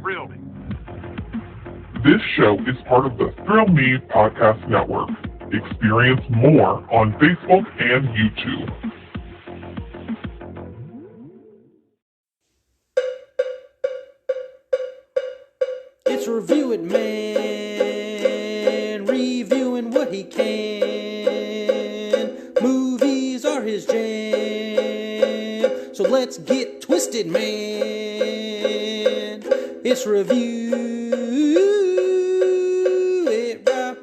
thrill me. This show is part of the Thrill Me Podcast Network. Experience more on Facebook and YouTube. It's Review It Man, reviewing what he can. Movies are his jam, so let's get twisted, man. It's Review It Rob.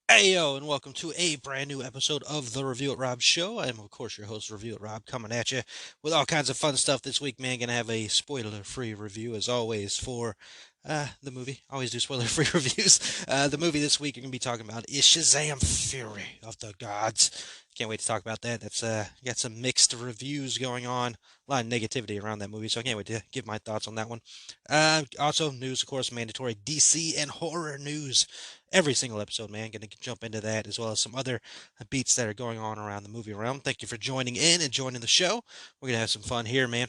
Hey yo, and welcome to a brand new episode of the Review It Rob Show. I am, of course, your host, Review It Rob, coming at you with all kinds of fun stuff this week, man. Gonna have a spoiler-free review, as always, for the movie. Always do spoiler-free reviews. The movie this week we're gonna be talking about is Shazam! Fury of the Gods. Can't wait to talk about that. That's got some mixed reviews going on, a lot of negativity around that movie, so I can't wait to give my thoughts on that one. Also, news, of course, mandatory DC and horror news. Every single episode, man. Going to jump into that, as well as some other beats that are going on around the movie realm. Thank you for joining in and joining the show. We're going to have some fun here, man.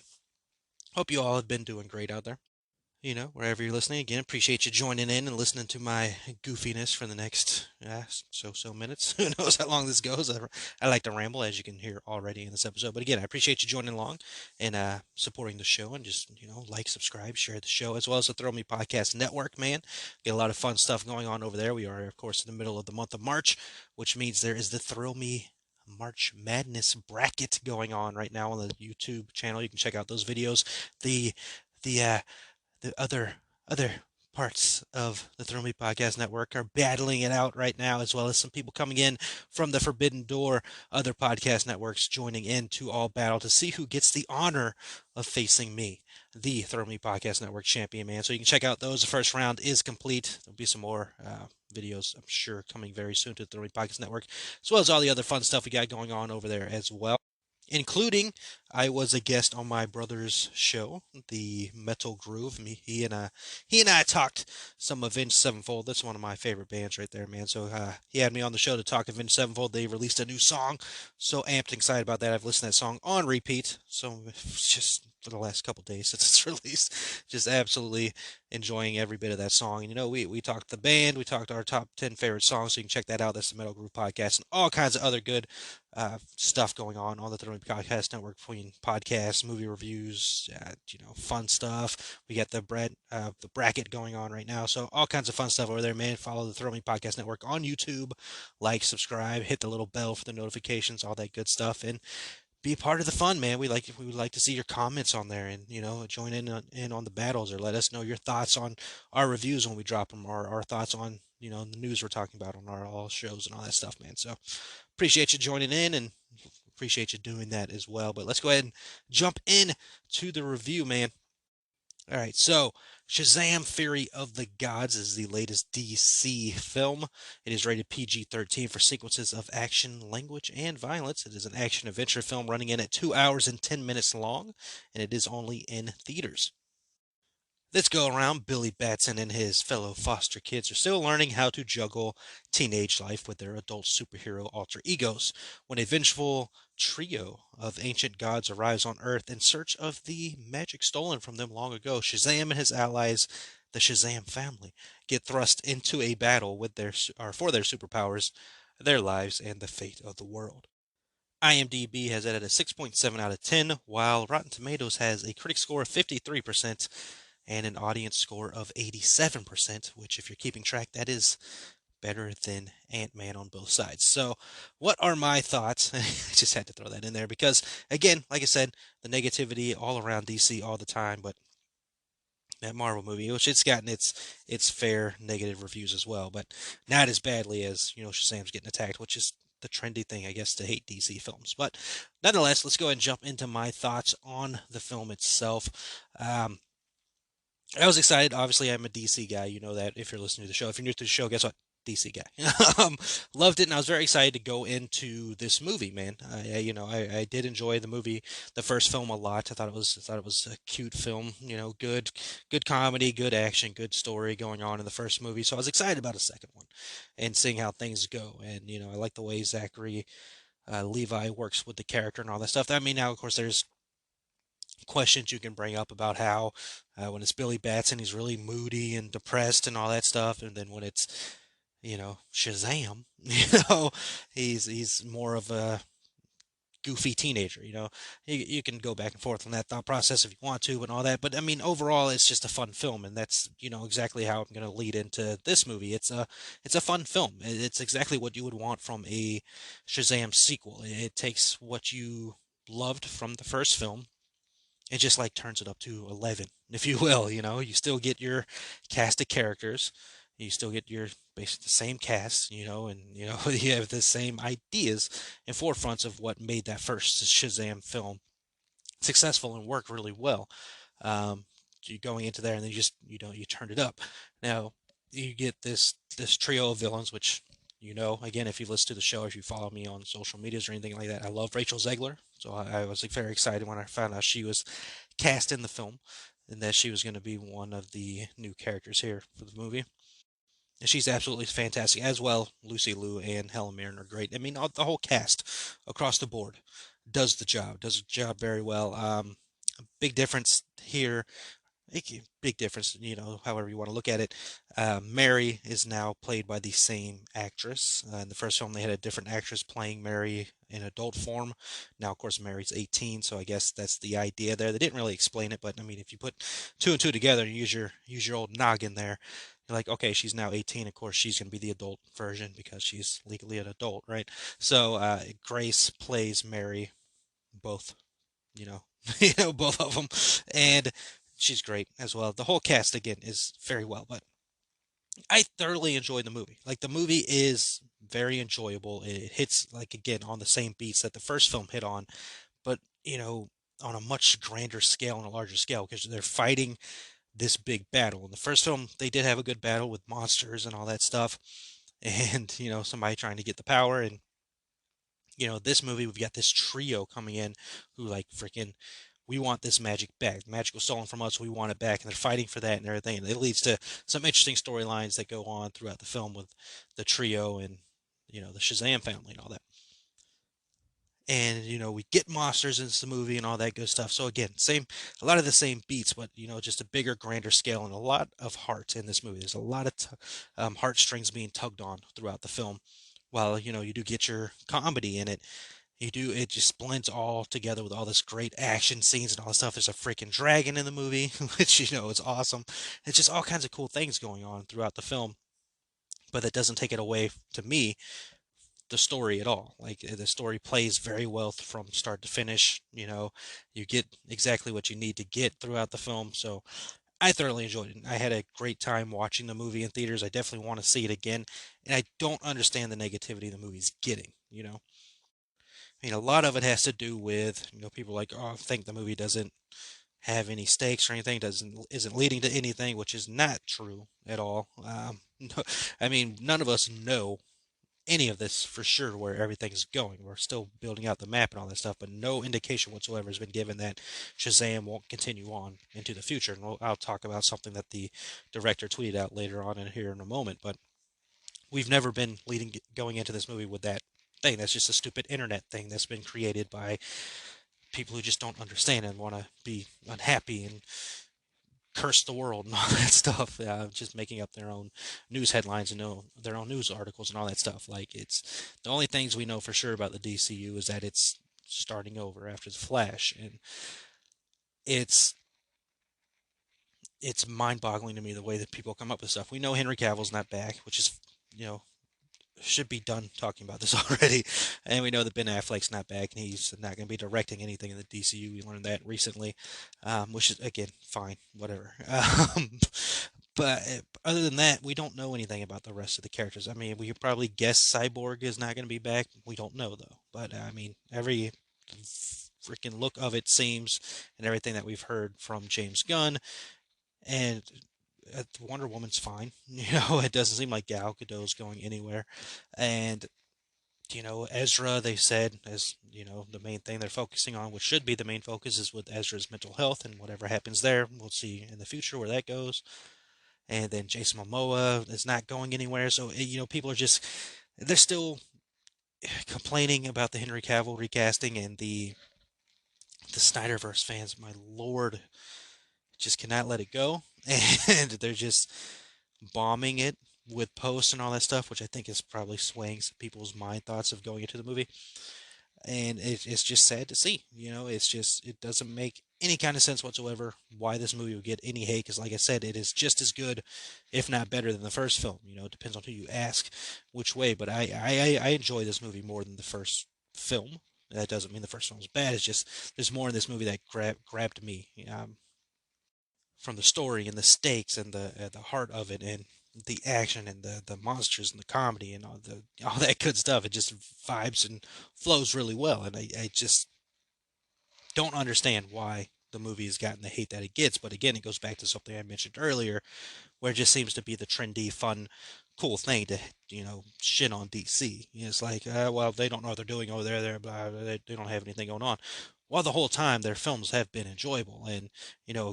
Hope you all have been doing great out there. You know, wherever you're listening. Again, appreciate you joining in and listening to my goofiness for the next so minutes. Who knows how long this goes? I like to ramble, as you can hear already in this episode. But again, I appreciate you joining along and supporting the show, and just, like, subscribe, share the show, as well as the Throw Me Podcast Network, man. Get a lot of fun stuff going on over there. We are, of course, in the middle of the month of March, which means there is the Throw Me March Madness bracket going on right now on the YouTube channel. You can check out those videos. The other parts of the Thrill Me Podcast Network are battling it out right now, as well as some people coming in from the Forbidden Door, other podcast networks joining in to all battle to see who gets the honor of facing me, the Thrill Me Podcast Network champion, man. So you can check out those. The first round is complete. There'll be some more videos, I'm sure, coming very soon to the Thrill Me Podcast Network, as well as all the other fun stuff we got going on over there as well. Including, I was a guest on my brother's show, the Metal Groove. He and I talked some Avenged Sevenfold. That's one of my favorite bands right there, man. So he had me on the show to talk Avenged Sevenfold. They released a new song. So amped and excited about that. I've listened to that song on repeat. So just for the last couple days since it's released, just absolutely enjoying every bit of that song. And we talked the band, we talked our top 10 favorite songs, so you can check that out. That's the Metal Groove Podcast, and all kinds of other good stuff going on the Thrill Me Podcast Network, between podcasts, movie reviews, fun stuff. We got the bracket going on right now, so all kinds of fun stuff over there, man. Follow the Thrill Me Podcast Network on YouTube, like, subscribe, hit the little bell for the notifications, all that good stuff, and be part of the fun, man. We would like to see your comments on there, and join in on the battles, or let us know your thoughts on our reviews when we drop them, or our thoughts on the news we're talking about on our all shows and all that stuff, man. So appreciate you joining in, and appreciate you doing that as well. But let's go ahead and jump in to the review, man. All right, so Shazam! Fury of the Gods is the latest DC film. It is rated PG-13 for sequences of action, language, and violence. It is an action-adventure film running in at 2 hours and 10 minutes long, and it is only in theaters. This go around, Billy Batson and his fellow foster kids are still learning how to juggle teenage life with their adult superhero alter egos when a vengeful trio of ancient gods arrives on Earth in search of the magic stolen from them long ago. Shazam and his allies, the Shazam family, get thrust into a battle for their superpowers, their lives, and the fate of the world. IMDb has it at a 6.7 out of 10, while Rotten Tomatoes has a critic score of 53%. And an audience score of 87%, which, if you're keeping track, that is better than Ant-Man on both sides. So what are my thoughts? I just had to throw that in there because, again, like I said, the negativity all around DC all the time, but that Marvel movie, which it's gotten its fair negative reviews as well, but not as badly as, Shazam's getting attacked, which is the trendy thing, I guess, to hate DC films. But nonetheless, let's go ahead and jump into my thoughts on the film itself. I was excited. Obviously, I'm a DC guy. You know that if you're listening to the show. If you're new to the show, guess what? DC guy. Loved it, and I was very excited to go into this movie, man. I did enjoy the movie, the first film, a lot. I thought it was a cute film. Good comedy, good action, good story going on in the first movie. So I was excited about the second one and seeing how things go. And I like the way Zachary Levi works with the character and all that stuff. I mean, now of course there's questions you can bring up about how when it's Billy Batson, he's really moody and depressed and all that stuff, and then when it's Shazam, he's more of a goofy teenager. You can go back and forth on that thought process if you want to and all that, but I mean overall it's just a fun film, and that's exactly how I'm going to lead into this movie. It's a fun film. It's exactly what you would want from a Shazam sequel. It takes what you loved from the first film, it just like turns it up to 11, if you will. You still get your cast of characters, you still get your basically the same cast, and you have the same ideas and forefronts of what made that first Shazam film successful and work really well. You going into there and then you turned it up. Now you get this trio of villains, which again, if you listen to the show, if you follow me on social medias or anything like that, I love Rachel Zegler. So I was like, very excited when I found out she was cast in the film and that she was going to be one of the new characters here for the movie. And she's absolutely fantastic as well. Lucy Liu and Helen Mirren are great. I mean, the whole cast across the board does the job very well. Big difference here, big difference, however you want to look at it. Mary is now played by the same actress. In the first film, they had a different actress playing Mary in adult form. Now, of course, Mary's 18, so I guess that's the idea there. They didn't really explain it, but I mean, if you put two and two together and use your old noggin there, you're like, okay, she's now 18. Of course, she's going to be the adult version because she's legally an adult, right? So Grace plays Mary, both you know, both of them, and she's great as well. The whole cast again is very well, but I thoroughly enjoyed the movie. Like the movie is very enjoyable. It hits like again on the same beats that the first film hit on, but on a much grander scale and a larger scale because they're fighting this big battle. In the first film, they did have a good battle with monsters and all that stuff, and somebody trying to get the power. And this movie, we've got this trio coming in who like freaking, we want this magic back. The magic was stolen from us. We want it back. And they're fighting for that and everything. And it leads to some interesting storylines that go on throughout the film with the trio and, the Shazam family and all that. And, we get monsters into the movie and all that good stuff. So again, a lot of the same beats, but, just a bigger, grander scale and a lot of heart in this movie. There's a lot of heartstrings being tugged on throughout the film. While, you do get your comedy in it, it just blends all together with all this great action scenes and all this stuff. There's a freaking dragon in the movie, which, is awesome. It's just all kinds of cool things going on throughout the film, but that doesn't take it away, to me, the story at all. Like, the story plays very well from start to finish. You get exactly what you need to get throughout the film. So I thoroughly enjoyed it. I had a great time watching the movie in theaters. I definitely want to see it again. And I don't understand the negativity the movie's getting. I mean, a lot of it has to do with, people like, oh, I think the movie doesn't have any stakes or anything, isn't leading to anything, which is not true at all. No, I mean, none of us know any of this for sure where everything's going. We're still building out the map and all that stuff, but no indication whatsoever has been given that Shazam won't continue on into the future. And I'll talk about something that the director tweeted out later on in here in a moment, but we've never been going into this movie with that thing. That's just a stupid internet thing that's been created by people who just don't understand and want to be unhappy and curse the world and all that stuff. Just making up their own news headlines and their own news articles and all that stuff. Like, it's the only things we know for sure about the DCU is that it's starting over after the Flash, and it's mind-boggling to me the way that people come up with stuff. We know Henry Cavill's not back, which is should be done talking about this already. And we know that Ben Affleck's not back and he's not going to be directing anything in the DCU. We learned that recently, which is, again, fine, whatever. But other than that, we don't know anything about the rest of the characters. I mean, we could probably guess Cyborg is not going to be back. We don't know, though. But, I mean, every freaking look of it seems, and everything that we've heard from James Gunn, and Wonder Woman's fine. It doesn't seem like Gal Gadot's going anywhere. And, Ezra, they said, as, the main thing they're focusing on, which should be the main focus, is with Ezra's mental health, and whatever happens there, we'll see in the future where that goes. And then Jason Momoa is not going anywhere. So, people are just, they're still complaining about the Henry Cavill recasting and the the Snyderverse fans, my lord, just cannot let it go, and they're just bombing it with posts and all that stuff, which I think is probably swaying some people's mind thoughts of going into the movie. And it's just sad to see. It's just it doesn't make any kind of sense whatsoever why this movie would get any hate. Because, like I said, it is just as good, if not better, than the first film. It depends on who you ask, which way. But I enjoy this movie more than the first film. That doesn't mean the first film was bad. It's just there's more in this movie that grabbed me. From the story and the stakes and the heart of it and the action and the monsters and the comedy and all that good stuff. It just vibes and flows really well, and I just don't understand why the movie has gotten the hate that it gets. But again, it goes back to something I mentioned earlier, where it just seems to be the trendy, fun, cool thing to shit on DC. It's like, well, they don't know what they're doing over there. They're blah, they don't have anything going on. Well, the whole time their films have been enjoyable, and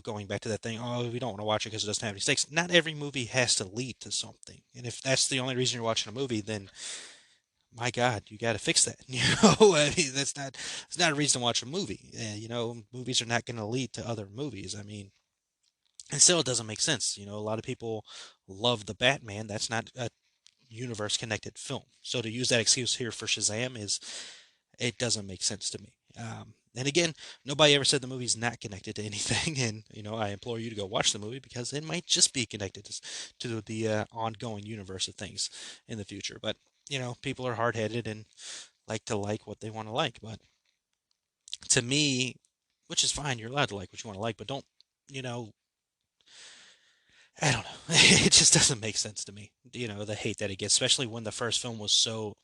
going back to that thing, oh, we don't want to watch it because it doesn't have any stakes. Not every movie has to lead to something, and if that's the only reason you're watching a movie, then my God, you got to fix that. I mean, it's not a reason to watch a movie. Movies are not going to lead to other movies. I mean, and still, it doesn't make sense. A lot of people love the Batman. That's not a universe connected film. So to use that excuse here for Shazam is it doesn't make sense to me. And again, nobody ever said the movie's not connected to anything, and I implore you to go watch the movie because it might just be connected to the ongoing universe of things in the future. But people are hard headed and like what they want to like. But to me, which is fine, you're allowed to like what you want to like, but don't you know I don't know. It just doesn't make sense to me. The hate that it gets, especially when the first film was so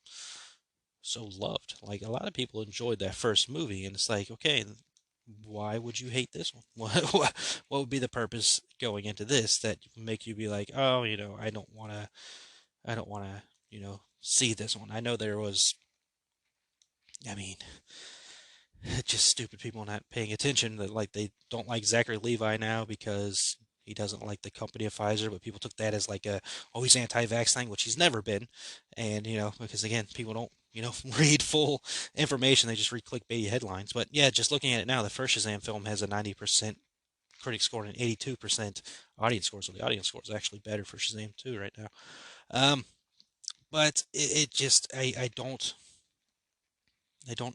loved. Like a lot of people enjoyed that first movie, and it's like, okay, why would you hate this one? What would be the purpose going into this that make you be like, oh, I don't want to, see this one. I know there was, I mean, just stupid people not paying attention that like they don't like Zachary Levi now because he doesn't like the company of Pfizer, but people took that as like he's anti-vax thing, which he's never been. And because again, people don't read full information, they just read clickbaity headlines. But yeah, just looking at it now, the first Shazam film has a 90% critic score and an 82% audience score, so the audience score is actually better for Shazam 2 right now. But it just I don't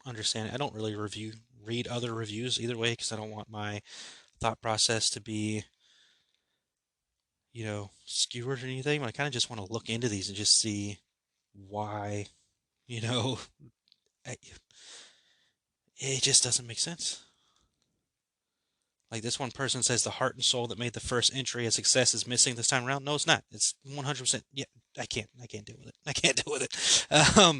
understand it. I don't really read other reviews either way because I don't want my thought process to be, skewered or anything. I kind of just want to look into these and just see why, you know, it just doesn't make sense. Like this one person says the heart and soul that made the first entry a success is missing this time around. No, it's not. It's 100%. Yeah, I can't deal with it. I can't deal with it.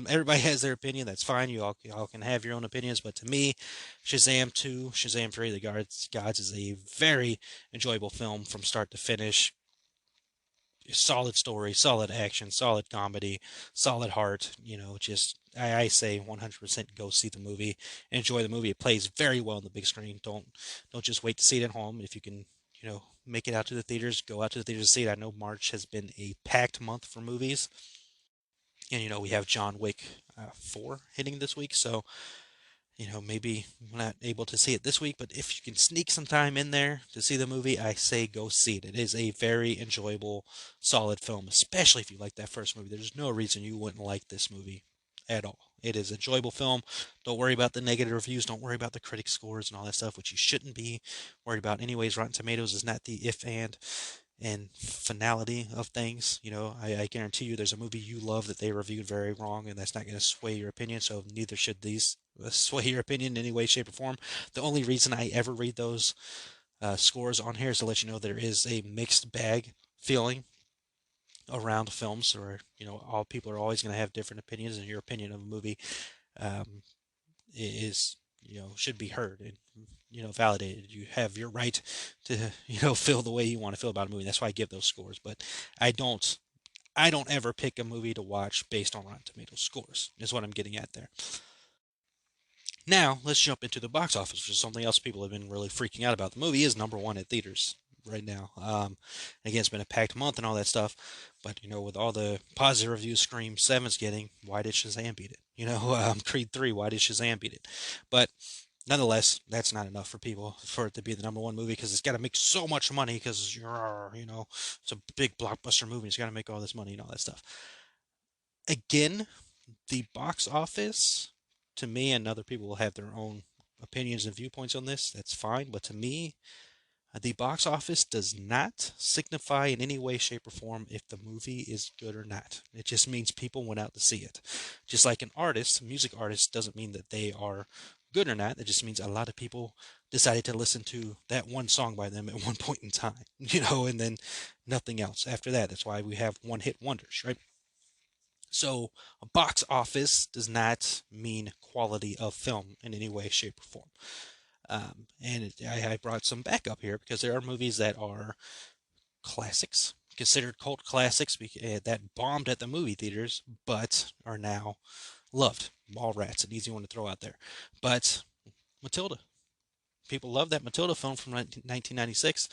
Everybody has their opinion. That's fine. You all can have your own opinions. But to me, Shazam 2, Shazam 3, The Gods is a very enjoyable film from start to finish. Solid story, solid action, solid comedy, solid heart. Just I say 100% go see the movie, enjoy the movie. It plays very well on the big screen. Don't just wait to see it at home. If you can, make it out to the theaters, go out to the theaters to see it. I know March has been a packed month for movies, and we have John Wick 4 hitting this week, so maybe we're not able to see it this week, but if you can sneak some time in there to see the movie, I say go see it. It is a very enjoyable, solid film, especially if you like that first movie. There's no reason you wouldn't like this movie at all. It is an enjoyable film. Don't worry about the negative reviews. Don't worry about the critic scores and all that stuff, which you shouldn't be worried about. Anyways, Rotten Tomatoes is not the if and finality of things. I guarantee you there's a movie you love that they reviewed very wrong, and that's not going to sway your opinion, so neither should these sway your opinion in any way, shape, or form. The only reason I ever read those scores on here is to let you know there is a mixed bag feeling around films, or all people are always going to have different opinions, and your opinion of a movie um, is should be heard and validated. You have your right to feel the way you want to feel about a movie. That's why I give those scores. But I don't ever pick a movie to watch based on Rotten Tomatoes scores. Is what I'm getting at there. Now let's jump into the box office, which is something else people have been really freaking out about. The movie is #1 at theaters right now. Again, it's been a packed month and all that stuff, but with all the positive reviews Scream 7's getting, why did Shazam beat it? Creed 3, why did Shazam beat it? But Nonetheless, that's not enough for people for it to be the number one movie because it's got to make so much money because it's a big blockbuster movie. It's got to make all this money and all that stuff. Again, the box office, to me, and other people will have their own opinions and viewpoints on this. That's fine, but to me, the box office does not signify in any way, shape, or form if the movie is good or not. It just means people went out to see it. Just like an artist, a music artist, doesn't mean that they are good or not. It just means a lot of people decided to listen to that one song by them at one point in time, and then nothing else after that. That's why we have one hit wonders, right? So a box office does not mean quality of film in any way, shape, or form. I brought some backup here because there are movies that are classics, considered cult classics, that bombed at the movie theaters, but are now loved. Mallrats, an easy one to throw out there. But Matilda, people love that Matilda film from 1996.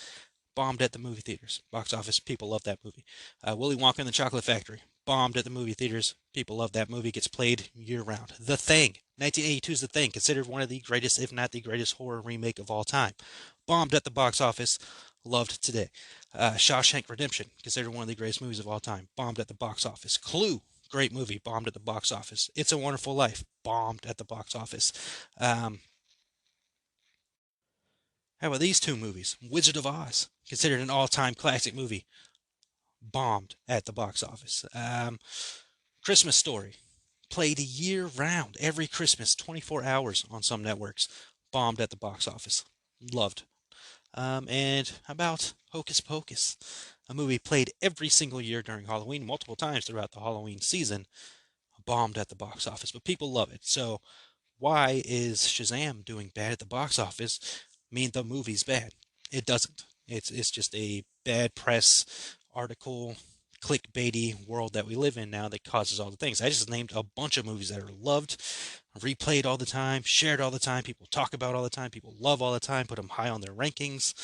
Bombed at the movie theaters. Box office, people love that movie. Willy Wonka and the Chocolate Factory. Bombed at the movie theaters. People love that movie. Gets played year round. The Thing. 1982's The Thing. Considered one of the greatest, if not the greatest, horror remake of all time. Bombed at the box office. Loved today. Shawshank Redemption. Considered one of the greatest movies of all time. Bombed at the box office. Clue. Great movie. Bombed at the box office. It's a Wonderful Life. Bombed at the box office. Um, how about these two movies? Wizard of Oz. Considered an all-time classic movie. Bombed at the box office. Christmas Story, played year round, every Christmas, 24 hours on some networks. Bombed at the box office. Loved. And how about Hocus Pocus, a movie played every single year during Halloween, multiple times throughout the Halloween season. Bombed at the box office, but people love it. So why is Shazam doing bad at the box office mean the movie's bad? It doesn't. It's just a bad press article, clickbaity world that we live in now that causes all the things. I just named a bunch of movies that are loved, replayed all the time, shared all the time, people talk about all the time, people love all the time, put them high on their rankings,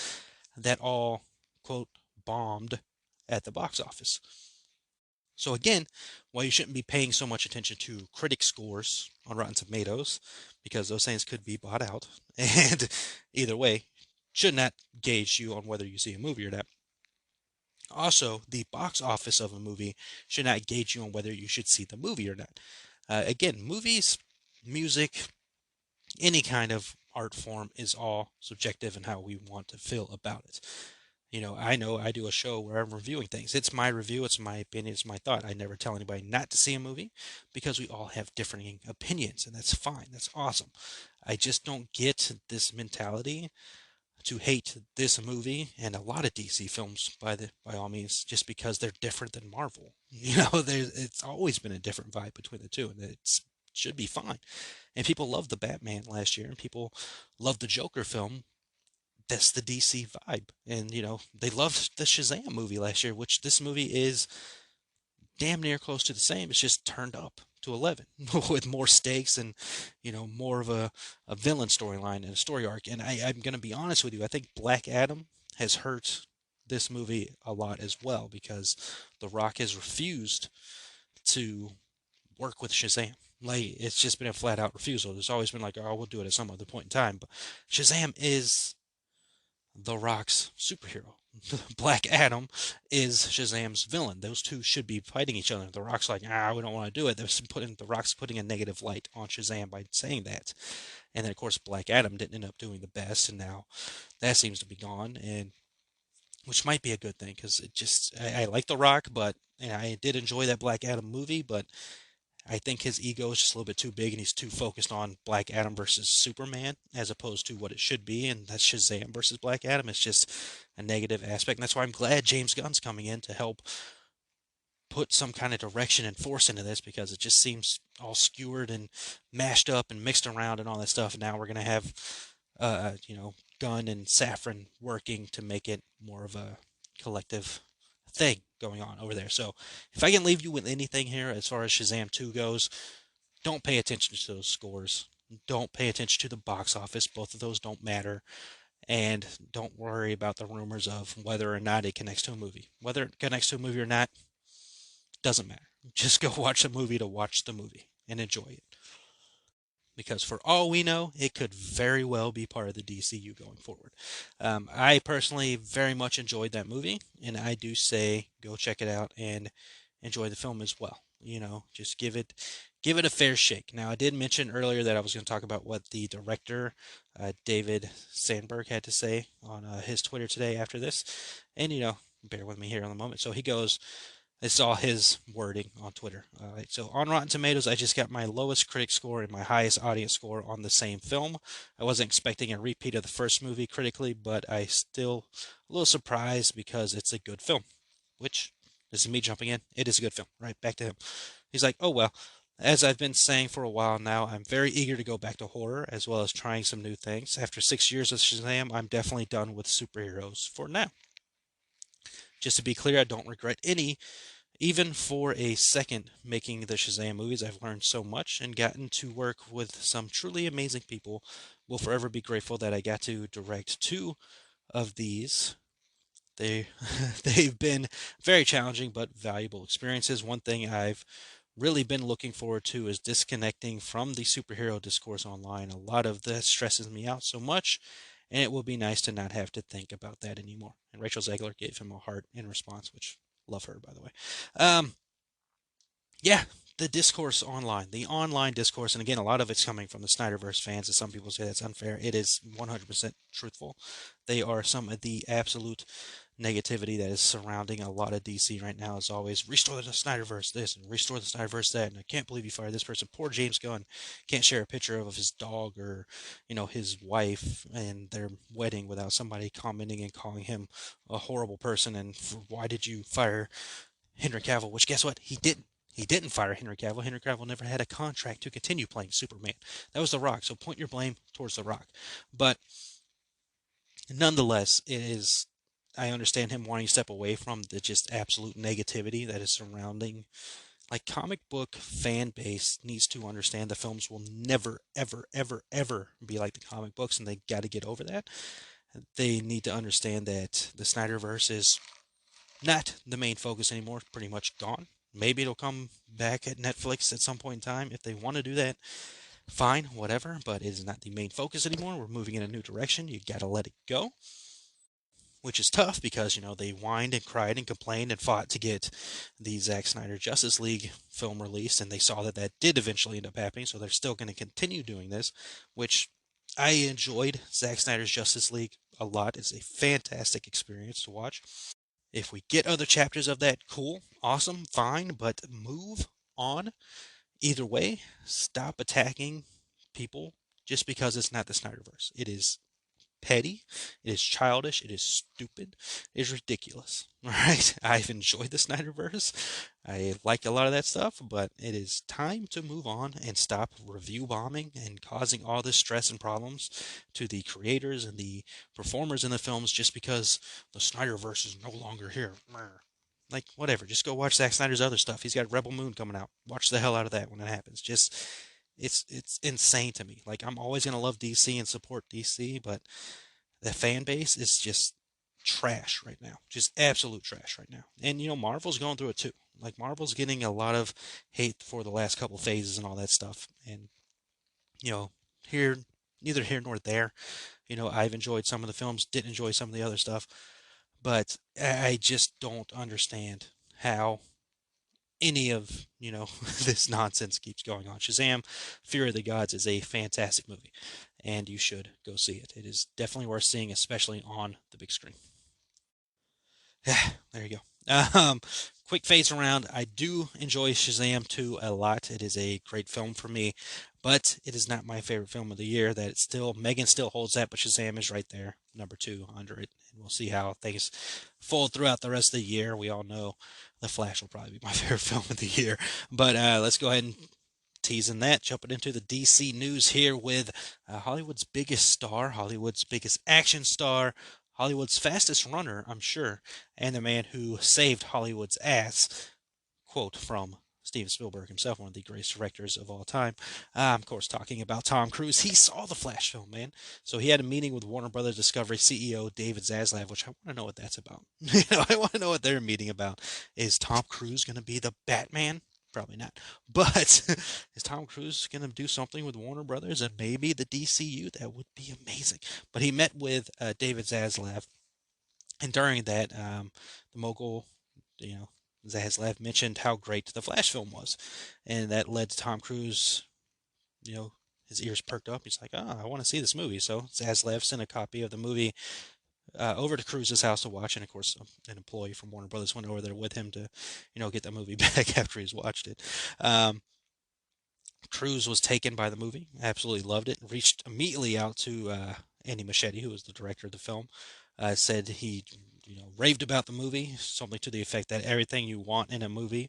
that all, quote, bombed at the box office. So again, while you shouldn't be paying so much attention to critic scores on Rotten Tomatoes, because those things could be bought out, and either way, should not gauge you on whether you see a movie or not. Also, the box office of a movie should not gauge you on whether you should see the movie or not. Again, movies, music, any kind of art form is all subjective in how we want to feel about it. I know I do a show where I'm reviewing things. It's my review, it's my opinion, it's my thought. I never tell anybody not to see a movie because we all have differing opinions, and that's fine. That's awesome. I just don't get this mentality to hate this movie and a lot of DC films by all means just because they're different than Marvel. It's always been a different vibe between the two, and it should be fine. And people loved the Batman last year, and people loved the Joker film. That's the DC vibe. And, they loved the Shazam movie last year, which this movie is damn near close to the same. It's just turned up to 11 with more stakes and, more of a villain storyline and a story arc. And I'm going to be honest with you. I think Black Adam has hurt this movie a lot as well because The Rock has refused to work with Shazam. Like, it's just been a flat out refusal. There's always been like, oh, we'll do it at some other point in time. But Shazam is The Rock's superhero. Black Adam is Shazam's villain. Those two should be fighting each other. The Rock's like, we don't want to do it. The Rock's putting a negative light on Shazam by saying that. And then, of course, Black Adam didn't end up doing the best, and now that seems to be gone, and which might be a good thing because I like The Rock, but I did enjoy that Black Adam movie, but I think his ego is just a little bit too big and he's too focused on Black Adam versus Superman as opposed to what it should be, and that's Shazam versus Black Adam. It's just a negative aspect, and that's why I'm glad James Gunn's coming in to help put some kind of direction and force into this because it just seems all skewered and mashed up and mixed around and all that stuff. And now we're going to have, Gunn and Safran working to make it more of a collective thing going on over there. So if I can leave you with anything here as far as Shazam 2 goes, don't pay attention to those scores. Don't pay attention to the box office. Both of those don't matter. And don't worry about the rumors of whether or not it connects to a movie. Whether it connects to a movie or not doesn't matter. Just go watch the movie to watch the movie and enjoy it. because for all we know, it could very well be part of the DCU going forward. I personally very much enjoyed that movie, and I do say go check it out and enjoy the film as well. Just give it a fair shake. Now, I did mention earlier that I was going to talk about what the director, David Sandberg, had to say on his Twitter today after this, and bear with me here in a moment. So he goes, it's all his wording on Twitter. All right. So on Rotten Tomatoes, I just got my lowest critic score and my highest audience score on the same film. I wasn't expecting a repeat of the first movie critically, but I still a little surprised because it's a good film. Which, this is me jumping in. It is a good film. Right, back to him. He's like, oh well. As I've been saying for a while now, I'm very eager to go back to horror as well as trying some new things. After 6 years of Shazam, I'm definitely done with superheroes for now. Just to be clear, I don't regret any even for a second making the Shazam movies. I've learned so much and gotten to work with some truly amazing people. Will forever be grateful that I got to direct two of these. They they've been very challenging but valuable experiences. One thing I've really been looking forward to is disconnecting from the superhero discourse online. A lot of that stresses me out so much, and it will be nice to not have to think about that anymore. And Rachel Zegler gave him a heart in response, which love her, by the way. Um, yeah, the discourse online, the online discourse, and again, a lot of it's coming from the Snyderverse fans, and some people say that's unfair. It is 100% truthful. They are some of the absolute negativity that is surrounding a lot of DC right now. Is always restore the Snyderverse this and restore the Snyderverse that, and I can't believe you fired this person. Poor James Gunn can't share a picture of his dog or his wife and their wedding without somebody commenting and calling him a horrible person. And why did you fire Henry Cavill? Which, guess what, he didn't. He didn't fire Henry Cavill. Henry Cavill never had a contract to continue playing Superman. That was The Rock. So point your blame towards The Rock. But nonetheless, it is. I understand him wanting to step away from the just absolute negativity that is surrounding. Like, comic book fan base needs to understand the films will never, ever, ever, ever be like the comic books, and they got to get over that. They need to understand that the Snyderverse is not the main focus anymore. Pretty much gone. Maybe it'll come back at Netflix at some point in time if they want to do that. Fine, whatever, but it is not the main focus anymore. We're moving in a new direction. You gotta let it go, which is tough because they whined and cried and complained and fought to get the Zack Snyder Justice League film released, and they saw that that did eventually end up happening. So they're still going to continue doing this, which I enjoyed Zack Snyder's Justice League a lot. It's a fantastic experience to watch. If we get other chapters of that, cool, awesome, fine, but move on. Either way, stop attacking people just because it's not the Snyderverse. It is petty, it is childish, it is stupid, it is ridiculous. All right, I've enjoyed the Snyderverse. I like a lot of that stuff, but it is time to move on and stop review bombing and causing all this stress and problems to the creators and the performers in the films just because the Snyderverse is no longer here. Like, whatever, just go watch Zack Snyder's other stuff. He's got Rebel Moon coming out. Watch the hell out of that when it happens. Just, it's insane to me. Like, I'm always gonna love DC and support DC, but the fan base is just trash right now. Just absolute trash right now. And Marvel's going through it too. Like, Marvel's getting a lot of hate for the last couple phases and all that stuff. And here, neither here nor there. I've enjoyed some of the films, didn't enjoy some of the other stuff, but I just don't understand how any of this nonsense keeps going on. Shazam: Fury of the Gods is a fantastic movie, and you should go see it. It is definitely worth seeing, especially on the big screen. There you go. Quick phase around. I do enjoy Shazam 2 a lot. It is a great film for me, but it is not my favorite film of the year. That it's still Megan still holds that, but Shazam is right there, number 2 under it. And we'll see how things fold throughout the rest of the year. We all know The Flash will probably be my favorite film of the year. But let's go ahead and teasing that, jumping into the DC news here with Hollywood's biggest star, Hollywood's biggest action star, Hollywood's fastest runner, I'm sure, and the man who saved Hollywood's ass. Quote from Steven Spielberg himself, one of the greatest directors of all time. Of course, talking about Tom Cruise. He saw the Flash film, man. So he had a meeting with Warner Brothers Discovery CEO David Zaslav, which I want to know what that's about. I want to know what they're meeting about. Is Tom Cruise going to be the Batman? Probably not. But is Tom Cruise going to do something with Warner Brothers and maybe the DCU? That would be amazing. But he met with David Zaslav, and during that, the mogul, you know, Zaslav mentioned how great the Flash film was, and that led to Tom Cruise, you know, his ears perked up. He's like, "Oh, I want to see this movie." So Zaslav sent a copy of the movie over to Cruise's house to watch, and of course, an employee from Warner Brothers went over there with him to, get that movie back after he's watched it. Um, Cruise was taken by the movie, absolutely loved it, reached immediately out to Andy Muschietti, who was the director of the film, said he, raved about the movie, something to the effect that everything you want in a movie,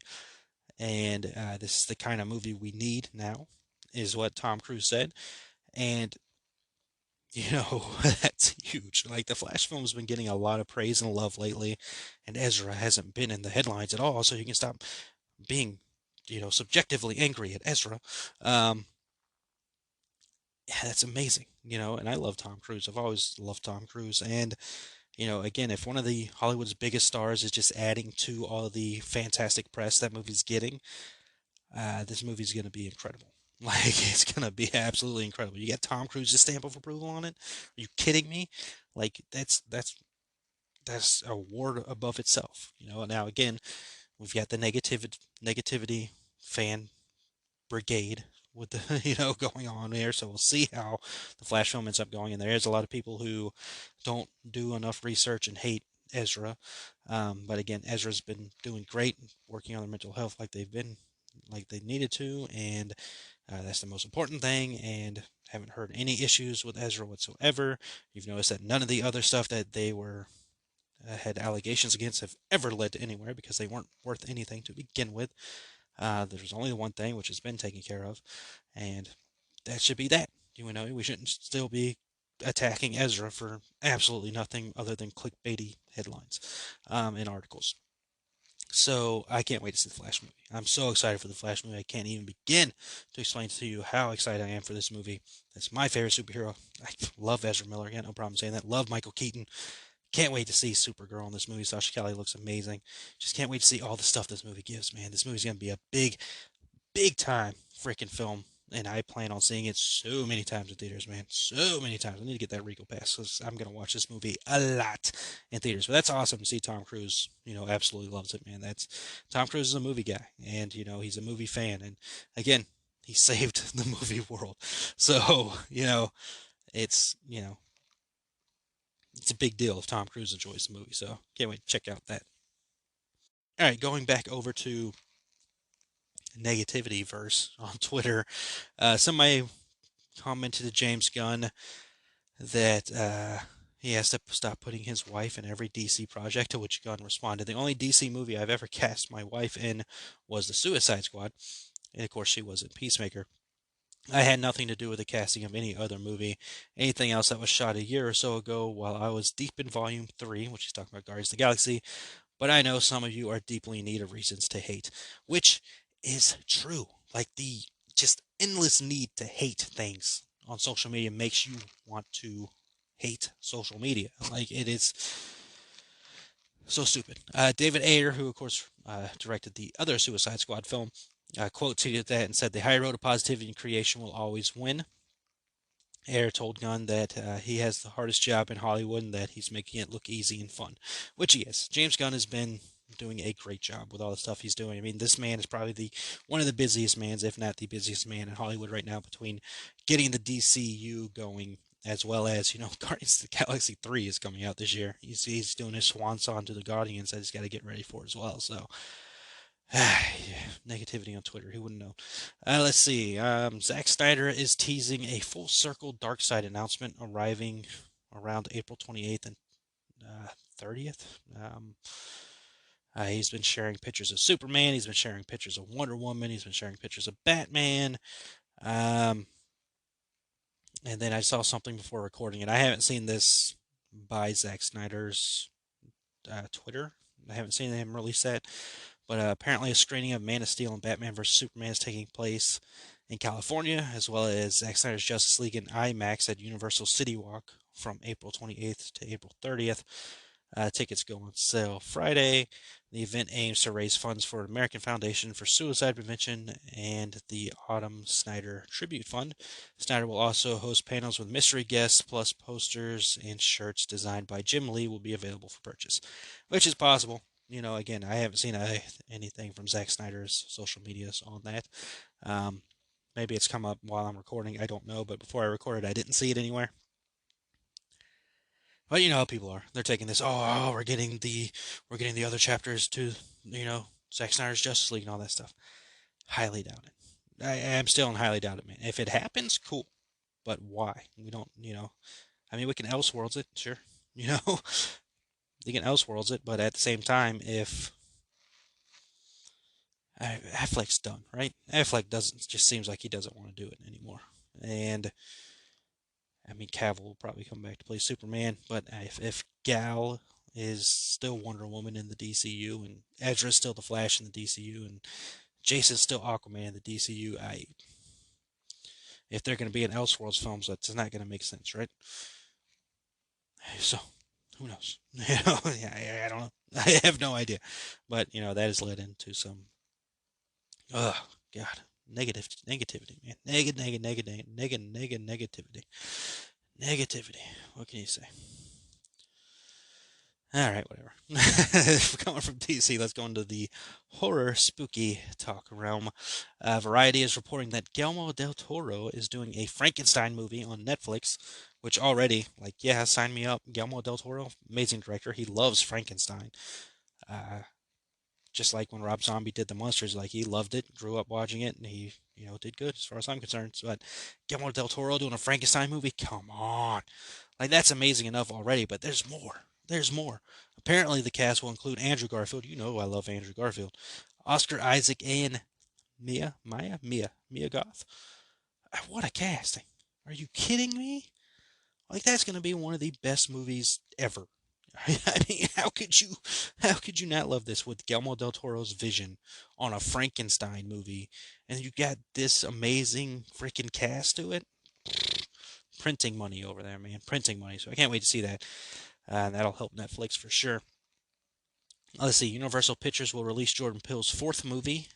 and this is the kind of movie we need now, is what Tom Cruise said, and that's huge. Like the Flash film's been getting a lot of praise and love lately, and Ezra hasn't been in the headlines at all, so you can stop being, subjectively angry at Ezra. Um, yeah, that's amazing, and I love Tom Cruise. I've always loved Tom Cruise. And, again, if one of the Hollywood's biggest stars is just adding to all the fantastic press that movie's getting, this movie's going to be incredible. Like, it's going to be absolutely incredible. You got Tom Cruise's stamp of approval on it? Are you kidding me? Like, that's a award above itself. Now, again, we've got the negativity fan brigade with the going on there. So we'll see how the Flash film ends up going. And there is a lot of people who don't do enough research and hate Ezra. But again, Ezra's been doing great, working on their mental health like they needed to, and that's the most important thing. And haven't heard any issues with Ezra whatsoever. You've noticed that none of the other stuff that they were had allegations against have ever led to anywhere because they weren't worth anything to begin with. There's only one thing which has been taken care of, and that should be that. We shouldn't still be attacking Ezra for absolutely nothing other than clickbaity headlines and articles. So I can't wait to see the Flash movie. I'm so excited for the Flash movie. I can't even begin to explain to you how excited I am for this movie. It's my favorite superhero. I love Ezra Miller. Got no problem saying that. Love Michael Keaton. Can't wait to see Supergirl in this movie. Sasha Kelly looks amazing. Just can't wait to see all the stuff this movie gives, man. This movie's going to be a big time freaking film. And I plan on seeing it so many times in theaters, man. So many times. I need to get that Regal pass because I'm going to watch this movie a lot in theaters. But that's awesome to see Tom Cruise, absolutely loves it, man. Tom Cruise is a movie guy. And, he's a movie fan. And again, he saved the movie world. So, it's, it's a big deal if Tom Cruise enjoys the movie. So can't wait to check out that. All right, going back over to negativity verse on Twitter. Somebody commented to James Gunn that he has to stop putting his wife in every DC project, to which Gunn responded, "The only DC movie I've ever cast my wife in was The Suicide Squad." And of course, she was in Peacemaker. I had nothing to do with the casting of any other movie. Anything else that was shot a year or so ago while I was deep in Volume 3, which he's talking about Guardians of the Galaxy, but I know some of you are deeply in need of reasons to hate, which is true. Like the just endless need to hate things on social media makes you want to hate social media. Like it is so stupid. David Ayer, who of course directed the other Suicide Squad film, quote tweeted that and said, "The high road of positivity and creation will always win." Ayer told Gunn that he has the hardest job in Hollywood and that he's making it look easy and fun, which he is. James Gunn has been doing a great job with all the stuff he's doing. I mean, this man is probably one of the busiest mans, if not the busiest man in Hollywood right now, between getting the DCU going as well as, Guardians of the Galaxy 3 is coming out this year. He's doing his swan song to the Guardians that he's got to get ready for as well. So, negativity on Twitter. Who wouldn't know? Let's see. Zack Snyder is teasing a full circle Darkseid announcement arriving around April 28th and 30th. He's been sharing pictures of Superman. He's been sharing pictures of Wonder Woman. He's been sharing pictures of Batman. And then I saw something before recording it. I haven't seen this by Zack Snyder's Twitter. I haven't seen him release that. But apparently a screening of Man of Steel and Batman vs. Superman is taking place in California, as well as Zack Snyder's Justice League in IMAX at Universal City Walk from April 28th to April 30th. Tickets go on sale Friday. The event aims to raise funds for American Foundation for Suicide Prevention and the Autumn Snyder Tribute Fund. Snyder will also host panels with mystery guests, plus posters and shirts designed by Jim Lee will be available for purchase, which is possible. Again, I haven't seen anything from Zack Snyder's social medias on that. Maybe it's come up while I'm recording. I don't know, but before I recorded, I didn't see it anywhere. But you know how people are. They're taking this. We're getting the other chapters to Zack Snyder's Justice League and all that stuff. Highly doubt it. I am still in highly doubt it, man. If it happens, cool. But why? We don't. I mean, we can Elseworlds it, sure. You know, you can Elseworlds it, but at the same time, if Affleck's done, right? Affleck just seems like he doesn't want to do it anymore, and I mean, Cavill will probably come back to play Superman, but if Gal is still Wonder Woman in the DCU, and Ezra's still the Flash in the DCU, and Jason's still Aquaman in the DCU, if they're going to be in Elseworlds films, that's not going to make sense, right? So, who knows? I don't know. I have no idea. But, that has led into some, God, negativity, man. Negativity. What can you say? All right, whatever. Coming from DC, let's go into the horror spooky talk realm. Variety is reporting that Guillermo del Toro is doing a Frankenstein movie on Netflix, which already, sign me up. Guillermo del Toro, amazing director. He loves Frankenstein. Just like when Rob Zombie did The Monsters, he loved it, grew up watching it, and he, did good as far as I'm concerned. But Guillermo del Toro doing a Frankenstein movie, come on. That's amazing enough already, but there's more. There's more. Apparently, the cast will include Andrew Garfield. You know I love Andrew Garfield. Oscar Isaac and Mia Goth. What a casting. Are you kidding me? That's going to be one of the best movies ever. I mean, how could you not love this with Guillermo del Toro's vision on a Frankenstein movie, and you got this amazing freaking cast to it? Printing money over there, man. Printing money. So I can't wait to see that. That'll help Netflix for sure. Let's see. Universal Pictures will release Jordan Peele's fourth movie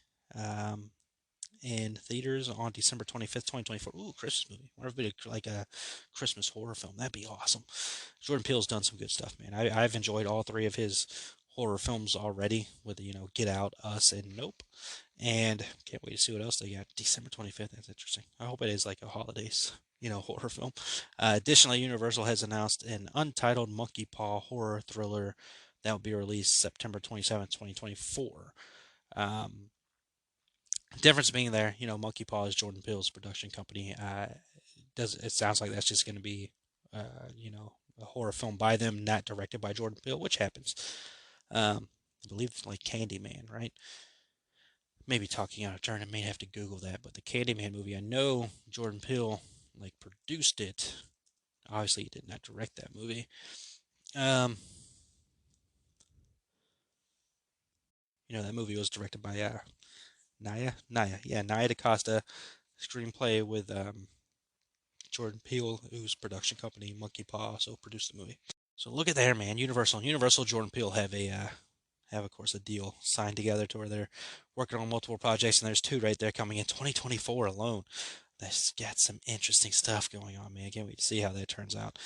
in theaters on December 25th, 2024. Ooh, Christmas movie. Wonder if it'd be like a Christmas horror film. That'd be awesome. Jordan Peele's done some good stuff, man. I've enjoyed all three of his horror films already with, Get Out, Us, and Nope. And can't wait to see what else they got. December 25th. That's interesting. I hope it is like a holidays, horror film. Additionally, Universal has announced an untitled Monkey Paw horror thriller that will be released September 27th, 2024. Difference being there, Monkey Paw is Jordan Peele's production company. It sounds like that's just going to be, a horror film by them, not directed by Jordan Peele, which happens. I believe like Candyman, right? Maybe talking out of turn. I may have to Google that, but the Candyman movie, I know Jordan Peele produced it. Obviously, he did not direct that movie. That movie was directed by Naya DaCosta. Screenplay with Jordan Peele, whose production company Monkey Paw also produced the movie. So look at there, man. Universal, Jordan Peele have of course a deal signed together to where they're working on multiple projects, and there's two right there coming in 2024 alone. That's got some interesting stuff going on, man. I can't wait to see how that turns out.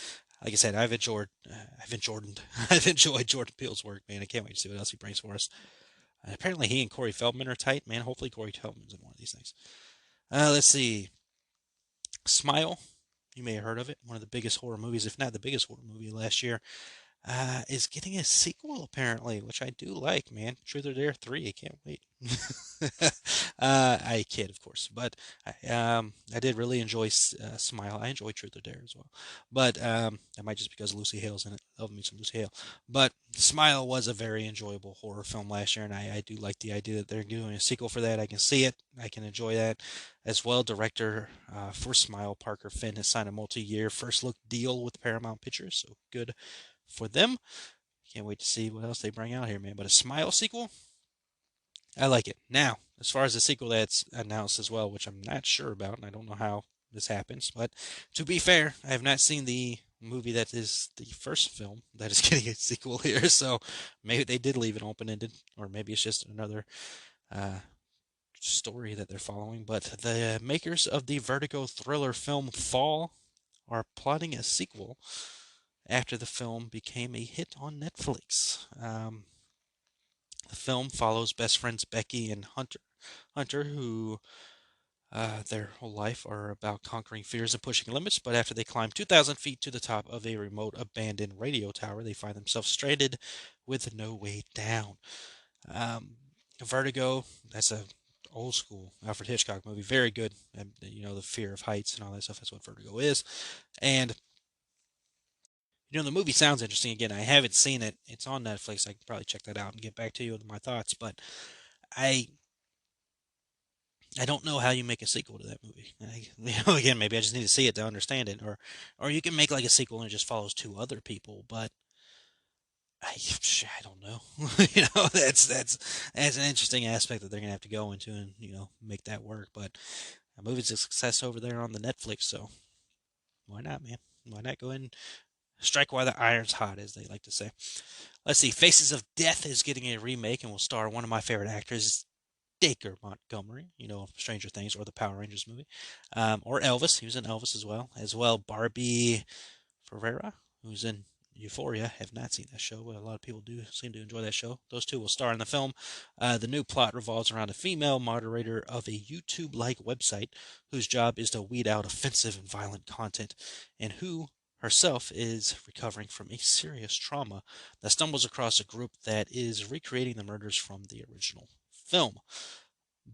Like I said, I've enjoyed Jordan Peele's work, man. I can't wait to see what else he brings for us. Apparently, he and Corey Feldman are tight, man. Hopefully, Corey Feldman's in one of these things. Let's see. Smile. You may have heard of it. One of the biggest horror movies, if not the biggest horror movie last year, is getting a sequel apparently, which I do like, man. Truth or Dare 3. I can't wait. I kid, of course, but I did really enjoy Smile. I enjoy Truth or Dare as well, but that might just because Lucy Hale's in it. Love me some Lucy Hale. But Smile was a very enjoyable horror film last year, and I do like the idea that they're doing a sequel for that. I can see it. I can enjoy that as well. Director for Smile, Parker Finn, has signed a multi-year first look deal with Paramount Pictures, so good for them. Can't wait to see what else they bring out here, man. But a Smile sequel, I like it. Now, as far as the sequel that's announced as well, which I'm not sure about, and I don't know how this happens, but to be fair, I have not seen the movie that is the first film that is getting a sequel here. So maybe they did leave it open-ended, or maybe it's just another uh, story that they're following. But the makers of the Vertigo thriller film Fall are plotting a sequel after the film became a hit on Netflix. The film follows best friends Becky and Hunter, who their whole life are about conquering fears and pushing limits, but after they climb 2,000 feet to the top of a remote abandoned radio tower, they find themselves stranded with no way down. Um, Vertigo, that's a old school Alfred Hitchcock movie, very good. And, the fear of heights and all that stuff. That's what Vertigo is. And the movie sounds interesting. Again, I haven't seen it. It's on Netflix. I can probably check that out and get back to you with my thoughts. But I I don't know how you make a sequel to that movie. Again, maybe I just need to see it to understand it, or you can make like a sequel and it just follows two other people. But I don't know. That's an interesting aspect that they're gonna have to go into and make that work. But a movie's a success over there on the Netflix, so why not, man? Why not go ahead and strike while the iron's hot, as they like to say. Let's see. Faces of Death is getting a remake and will star one of my favorite actors, Dacre Montgomery, Stranger Things or the Power Rangers movie, or Elvis. He was in Elvis as well. Barbie Ferreira, who's in Euphoria. Have not seen that show, but a lot of people do seem to enjoy that show. Those two will star in the film. The new plot revolves around a female moderator of a YouTube-like website whose job is to weed out offensive and violent content, and who herself is recovering from a serious trauma that stumbles across a group that is recreating the murders from the original film.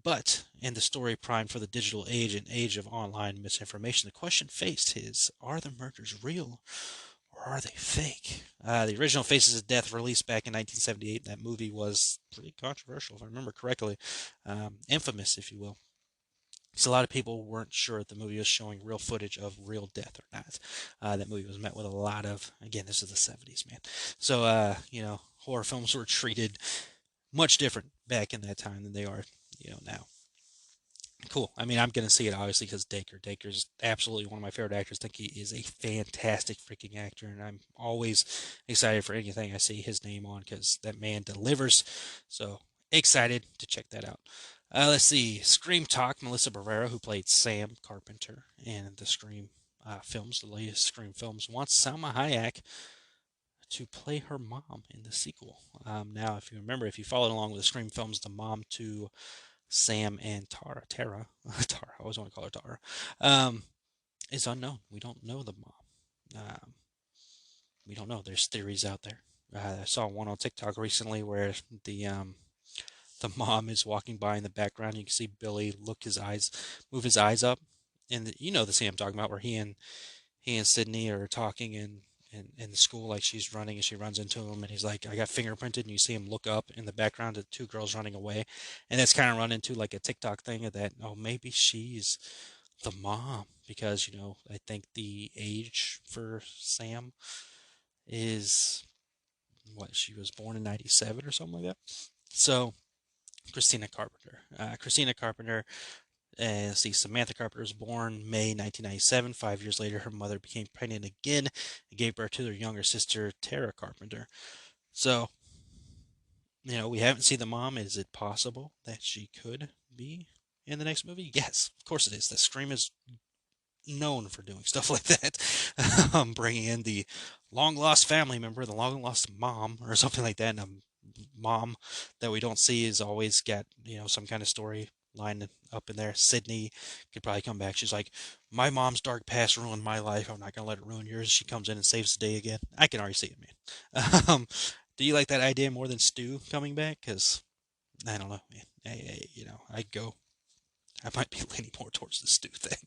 But in the story primed for the digital age and age of online misinformation, the question faced is, are the murders real or are they fake? The original Faces of Death, released back in 1978, that movie was pretty controversial, if I remember correctly. Infamous, if you will. So a lot of people weren't sure if the movie was showing real footage of real death or not. That movie was met with a lot of, again, this is the 70s, man. So, horror films were treated much different back in that time than they are, now. Cool. I mean, I'm going to see it obviously because Dacre's absolutely one of my favorite actors. I think he is a fantastic freaking actor, and I'm always excited for anything I see his name on because that man delivers. So excited to check that out. Let's see. Scream Talk, Melissa Barrera, who played Sam Carpenter in the Scream films, the latest Scream films, wants Salma Hayek to play her mom in the sequel. Now, if you remember, if you followed along with the Scream films, the mom to Sam and Tara, Tara, I always want to call her Tara, is unknown. We don't know the mom. We don't know. There's theories out there. I saw one on TikTok recently where the mom is walking by in the background. You can see Billy move his eyes up, and the scene I'm talking about where he and Sydney are talking in the school, like she's running and she runs into him and he's like, I got fingerprinted, and you see him look up in the background at two girls running away. And that's kind of run into like a TikTok thing of that, oh, maybe she's the mom because, I think the age for Sam is what, she was born in 97 or something like that. So Christina Carpenter. See, Samantha Carpenter was born May 1997. 5 years later, her mother became pregnant again and gave birth to their younger sister, Tara Carpenter. So, we haven't seen the mom. Is it possible that she could be in the next movie? Yes, of course it is. The Scream is known for doing stuff like that. Bringing in the long lost family member, the long lost mom, or something like that. And a mom that we don't see is always got, some kind of story line up in there. Sydney could probably come back. She's like, my mom's dark past ruined my life. I'm not going to let it ruin yours. She comes in and saves the day again. I can already see it, man. Do you like that idea more than Stu coming back? Because, I don't know, man. I'd go. I might be leaning more towards the Stu thing.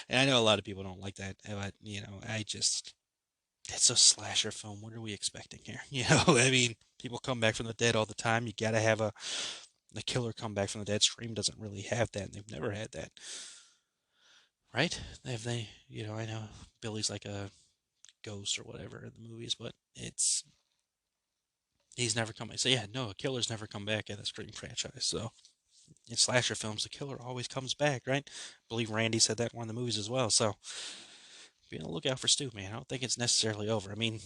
And I know a lot of people don't like that, but, it's a slasher film. What are we expecting here? I mean, people come back from the dead all the time. You gotta have a killer come back from the dead. Scream doesn't really have that, and they've never had that. Right? I know Billy's like a ghost or whatever in the movies, but he's never come back. So yeah, no, a killer's never come back in the Scream franchise. So in slasher films, the killer always comes back, right? I believe Randy said that in one of the movies as well. So be on the lookout for Stu, man. I don't think it's necessarily over. I mean,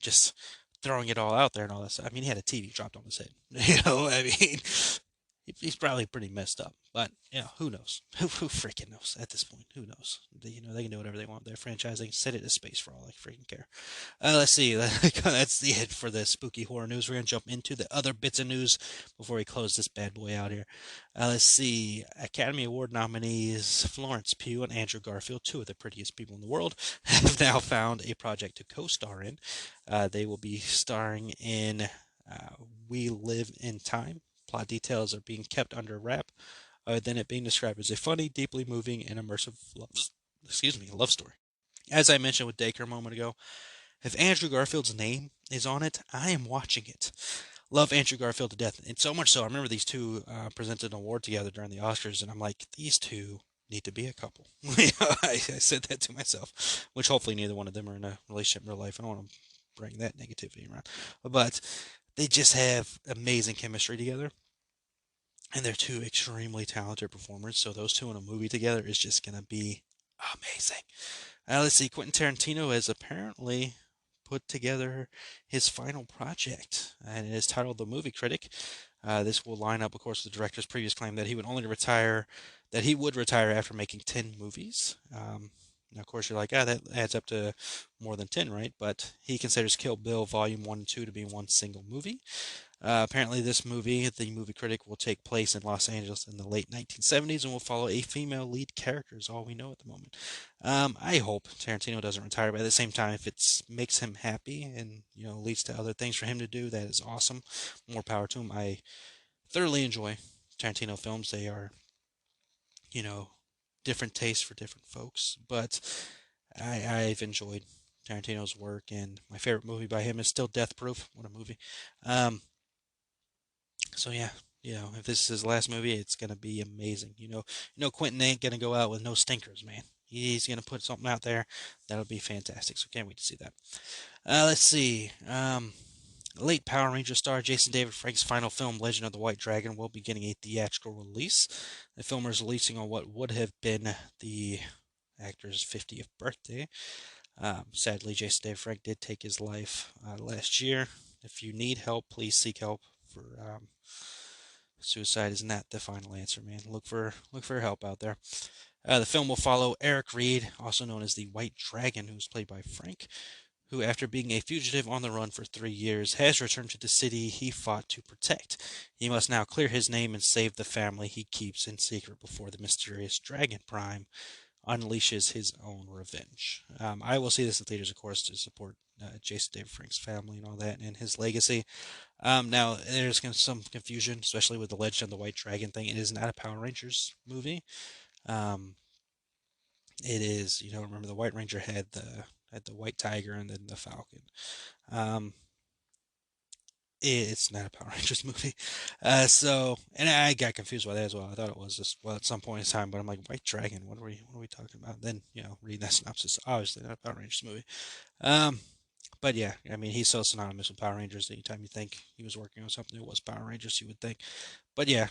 just throwing it all out there and all that stuff. I mean, he had a TV dropped on his head. I mean, he's probably pretty messed up. But who knows? Who freaking knows at this point? Who knows? They can do whatever they want with their franchise. They can set it to space for all I freaking care. Let's see. That's the it for the spooky horror news. We're gonna jump into the other bits of news before we close this bad boy out here. Let's see. Academy Award nominees Florence Pugh and Andrew Garfield, two of the prettiest people in the world, have now found a project to co-star in. They will be starring in We Live in Time. Plot details are being kept under wrap, other than it being described as a funny, deeply moving, and immersive love story. As I mentioned with Dacre a moment ago, if Andrew Garfield's name is on it, I am watching it. Love Andrew Garfield to death, and so much so, I remember these two presented an award together during the Oscars, and I'm like, these two need to be a couple. I said that to myself, which hopefully neither one of them are in a relationship in real life. I don't want to bring that negativity around, but they just have amazing chemistry together. And they're two extremely talented performers, so those two in a movie together is just going to be amazing. Let's see, Quentin Tarantino has apparently put together his final project, and it is titled The Movie Critic. This will line up, of course, with the director's previous claim that he would retire after making 10 movies. Now, of course, you're like, that adds up to more than 10, right? But he considers Kill Bill Volume 1 and 2 to be one single movie. Apparently, this movie, The Movie Critic, will take place in Los Angeles in the late 1970s and will follow a female lead character, is all we know at the moment. I hope Tarantino doesn't retire, but at the same time, if it makes him happy and leads to other things for him to do, that is awesome. More power to him. I thoroughly enjoy Tarantino films. They are, different tastes for different folks, but I've enjoyed Tarantino's work, and my favorite movie by him is still Death Proof. What a movie! So yeah, if this is his last movie, it's gonna be amazing. Quentin ain't gonna go out with no stinkers, man. He's gonna put something out there that'll be fantastic. So can't wait to see that. Let's see. Late Power Ranger star Jason David Frank's final film, Legend of the White Dragon, will be getting a theatrical release. The film is releasing on what would have been the actor's 50th birthday. Sadly, Jason David Frank did take his life last year. If you need help, please seek help. For suicide is not the final answer, man. Look for help out there. The film will follow Eric Reed, also known as the White Dragon, who's played by Frank, who, after being a fugitive on the run for 3 years, has returned to the city he fought to protect. He must now clear his name and save the family he keeps in secret before the mysterious Dragon Prime unleashes his own revenge. I will see this in theaters, of course, to support Jason David Frank's family and all that, and his legacy. Now, there's some confusion, especially with the Legend of the White Dragon thing. It is not a Power Rangers movie. It is, remember the White Ranger had the White Tiger and then the Falcon. It's not a Power Rangers movie. And I got confused by that as well. I thought it was just, at some point in time, but I'm like, White Dragon, what are we talking about? Then, reading that synopsis, obviously not a Power Rangers movie. But yeah, I mean, he's so synonymous with Power Rangers. Anytime you think he was working on something that was Power Rangers, you would think. But yeah,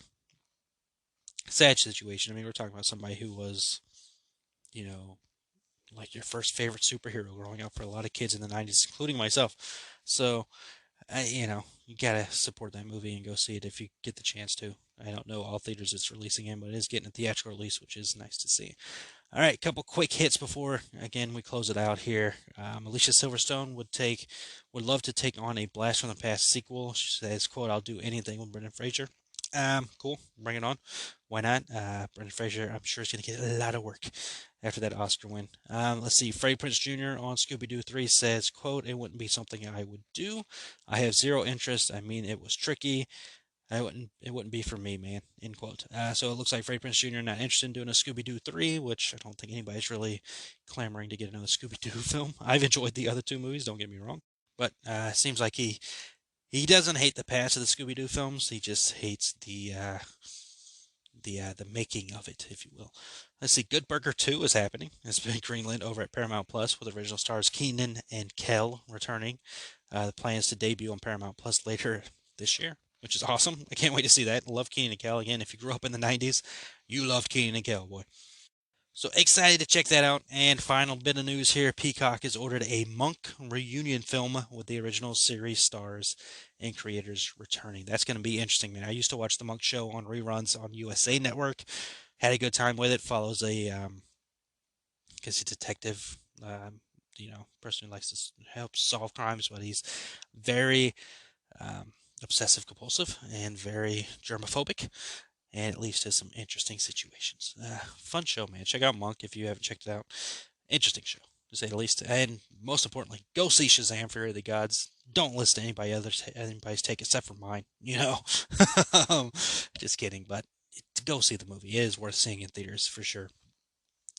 sad situation. I mean, we're talking about somebody who was, like your first favorite superhero growing up for a lot of kids in the 90s, including myself. So, you gotta support that movie and go see it if you get the chance to. I don't know all theaters it's releasing in, but it is getting a theatrical release, which is nice to see. All right, a couple quick hits before, again, we close it out here. Alicia Silverstone would love to take on a Blast from the Past sequel. She says, quote, "I'll do anything with Brendan Fraser." Cool, bring it on. Why not? Brendan Fraser, I'm sure, is going to get a lot of work after that Oscar win. Let's see. Freddie Prinze Jr. on Scooby-Doo 3 says, quote, "It wouldn't be something I would do. I have zero interest. I mean, it was tricky. It wouldn't be for me, man," end quote. So it looks like Freddie Prinze Jr. not interested in doing a Scooby-Doo 3, which I don't think anybody's really clamoring to get another Scooby-Doo film. I've enjoyed the other two movies, don't get me wrong. But seems like he doesn't hate the past of the Scooby-Doo films. He just hates the making of it, if you will. Let's see. Good Burger 2 is happening. It's been greenlit over at Paramount Plus with original stars Keenan and Kel returning. The plans to debut on Paramount Plus later this year, which is awesome. I can't wait to see that. Love Keenan and Kel. Again, if you grew up in the 90s, you loved Keenan and Kel, boy. So excited to check that out. And final bit of news here, Peacock has ordered a Monk reunion film with the original series stars and creators returning. That's going to be interesting, man. I used to watch the Monk show on reruns on USA Network. Had a good time with it. Follows a, I guess, a detective, person who likes to help solve crimes, but he's very obsessive compulsive and very germophobic, and it leads to some interesting situations. Fun show, man. Check out Monk if you haven't checked it out. Interesting show, to say the least. And most importantly, go see Shazam: Fury of the Gods. Don't listen to anybody's take except for mine. Just kidding. But go see the movie. It is worth seeing in theaters for sure.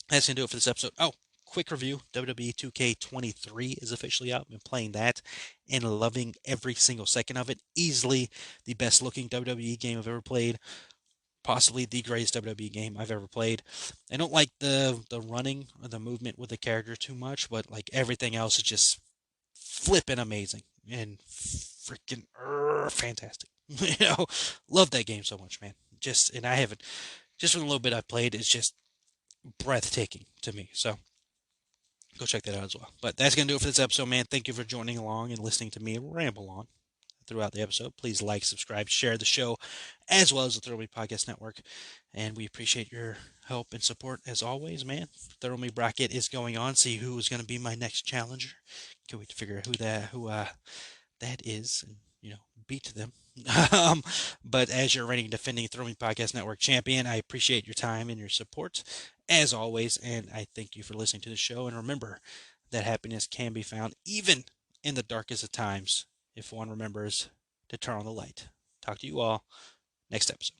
That's gonna do it for this episode. Oh, quick review: WWE 2K23 is officially out. I've been playing that and loving every single second of it. Easily the best looking WWE game I've ever played. Possibly the greatest WWE game I've ever played. I don't like the running or the movement with the character too much, but like everything else is just flipping amazing and freaking fantastic. Love that game so much, man. And I haven't, just from the little bit I've played, it's just breathtaking to me. So go check that out as well. But that's going to do it for this episode, man. Thank you for joining along and listening to me ramble on throughout the episode. Please like, subscribe, share the show, as well as the Throw Me Podcast Network. And we appreciate your help and support as always, man. Throw Me bracket is going on. See who is going to be my next challenger. Can't wait to figure out who that is, and beat them. um, but as your reigning defending Throw Me Podcast Network champion, I appreciate your time and your support as always, and I thank you for listening to the show. And remember that happiness can be found even in the darkest of times if one remembers to turn on the light. Talk to you all next episode.